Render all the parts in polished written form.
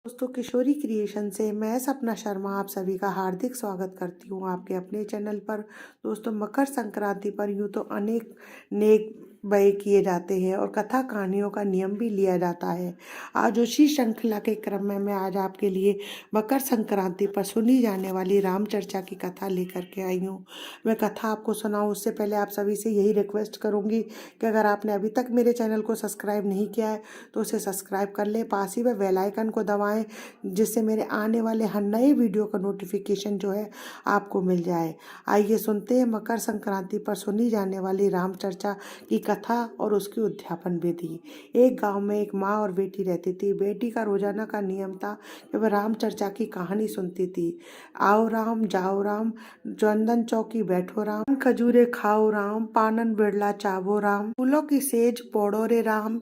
दोस्तों, किशोरी क्रिएशन से मैं सपना शर्मा आप सभी का हार्दिक स्वागत करती हूँ आपके अपने चैनल पर। दोस्तों, मकर संक्रांति पर यूँ तो अनेक नेक व्यय किए जाते हैं और कथा कहानियों का नियम भी लिया जाता है। आज उसी श्रृंखला के क्रम में मैं आज आपके लिए मकर संक्रांति पर सुनी जाने वाली राम चर्चा की कथा लेकर के आई हूँ। मैं कथा आपको सुनाऊँ उससे पहले आप सभी से यही रिक्वेस्ट करूँगी कि अगर आपने अभी तक मेरे चैनल को सब्सक्राइब नहीं किया है तो उसे सब्सक्राइब कर ले, पास ही में बेल आइकन को दबाएं जिससे मेरे आने वाले हर नए वीडियो का नोटिफिकेशन जो है आपको मिल जाए। आइए सुनते हैं मकर संक्रांति पर सुनी जाने वाली राम चर्चा की कथा और उसकी उद्यापन विधि। एक गांव में एक माँ और बेटी रहती थी। बेटी का रोजाना का नियम था कि वह राम चर्चा की कहानी सुनती थी। आओ राम जाओ राम, चंदन चौकी बैठो राम, खजूरे खाओ राम, पानन बिड़ला चावो राम, फूलों की सेज पोड़ो रे राम,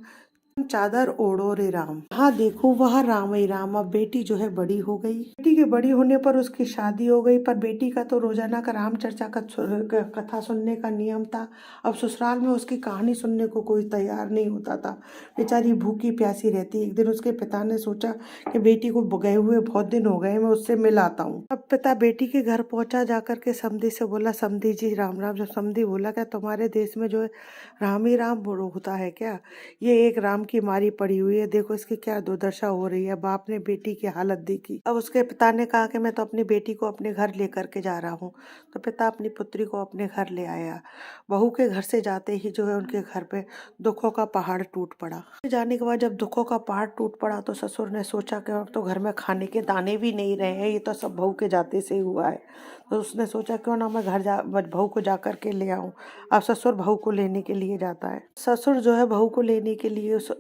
चादर ओढ़ो रे राम। हाँ देखो वहाँ राम ही राम। अब बेटी जो है बड़ी हो गई। बेटी के बड़ी होने पर उसकी शादी हो गई, पर बेटी का तो रोजाना का राम चर्चा का कथा सुनने का नियम था। अब ससुराल में उसकी कहानी सुनने को कोई तैयार नहीं होता था। बेचारी भूखी प्यासी रहती। एक दिन उसके पिता ने सोचा कि बेटी को गए हुए बहुत दिन हो गए, मैं उससे मिल आता हूँ। अब पिता बेटी के घर पहुंचा, जाकर के समधी से बोला, समधी जी राम राम। जब समधी बोला, क्या तुम्हारे देश में जो है राम ही राम होता है क्या? ये एक राम की मारी पड़ी हुई है, देखो इसकी क्या दुर्दशा हो रही है। बाप ने बेटी की हालत देखी। अब उसके पिता ने कहा कि मैं तो अपनी बेटी को अपने घर लेकर के जा रहा हूँ। तो पिता अपनी पुत्री को अपने घर ले आया। बहू के घर से जाते ही जो है उनके घर पे दुखों का पहाड़ टूट पड़ा। जाने के बाद जब दुखों का पहाड़ टूट पड़ा तो ससुर ने सोचा कि अब तो घर में खाने के दाने भी नहीं रहे हैं, ये तो सब बहू के जाते से हुआ है। तो उसने सोचा क्यों ना मैं घर जा बहू को जा कर के ले आऊं। अब ससुर बहू को लेने के लिए जाता है। ससुर जो है बहू को लेने के लिए उस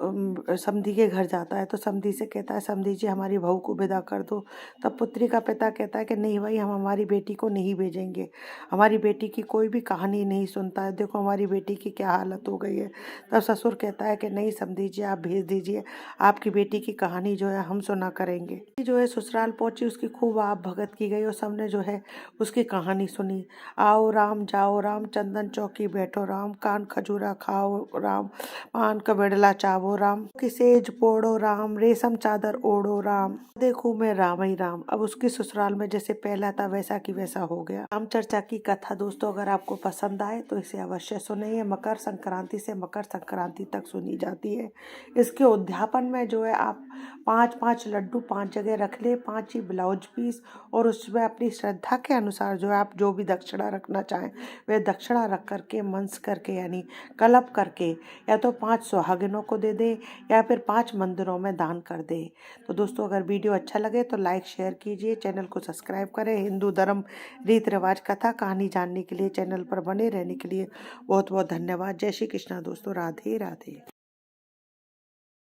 समधी के घर जाता है। तो समधी से कहता है, समधी जी हमारी बहू को विदा कर दो। तब पुत्री का पिता कहता है कि नहीं भाई, हम हमारी बेटी को नहीं भेजेंगे। हमारी बेटी की कोई भी कहानी नहीं सुनता है, देखो हमारी बेटी की क्या हालत हो गई है। तब ससुर कहता है कि नहीं समधी जी, आप भेज दीजिए, आपकी बेटी की कहानी जो है हम सुना करेंगे। जो है ससुराल पहुंची, उसकी खूब आप भगत की गई और सबने जो है उसकी कहानी सुनी। आओ राम जाओ राम, चंदन चौकी बैठो राम, कान खजूरा खाओ राम, पान का बिड़ला चावो राम, की सेज पोड़ो राम, रेशम चादर ओढ़ो राम, देखूं मैं राम ही राम। अब उसकी ससुराल में जैसे पहला था वैसा की वैसा हो गया। राम चर्चा की कथा दोस्तों अगर आपको पसंद आए तो इसे अवश्य सुनिए। मकर संक्रांति से मकर संक्रांति तक सुनी जाती है। इसके उद्यापन में जो है आप 5-5 लड्डू 5 जगह रख ले, 5 ही ब्लाउज पीस, और उसमें अपनी श्रद्धा के अनुसार जो है आप जो भी दक्षिणा रखना चाहें वह दक्षिणा रख करके मंस करके यानी कलप करके या तो 5 सुहागिनों को दे दे या फिर 5 मंदिरों में दान कर दे। तो दोस्तों अगर वीडियो अच्छा लगे तो लाइक शेयर कीजिए, चैनल को सब्सक्राइब करें। हिंदू धर्म रीत रिवाज कथा कहानी जानने के लिए चैनल पर बने रहने के लिए बहुत बहुत धन्यवाद। जय श्री कृष्णा दोस्तों, राधे राधे।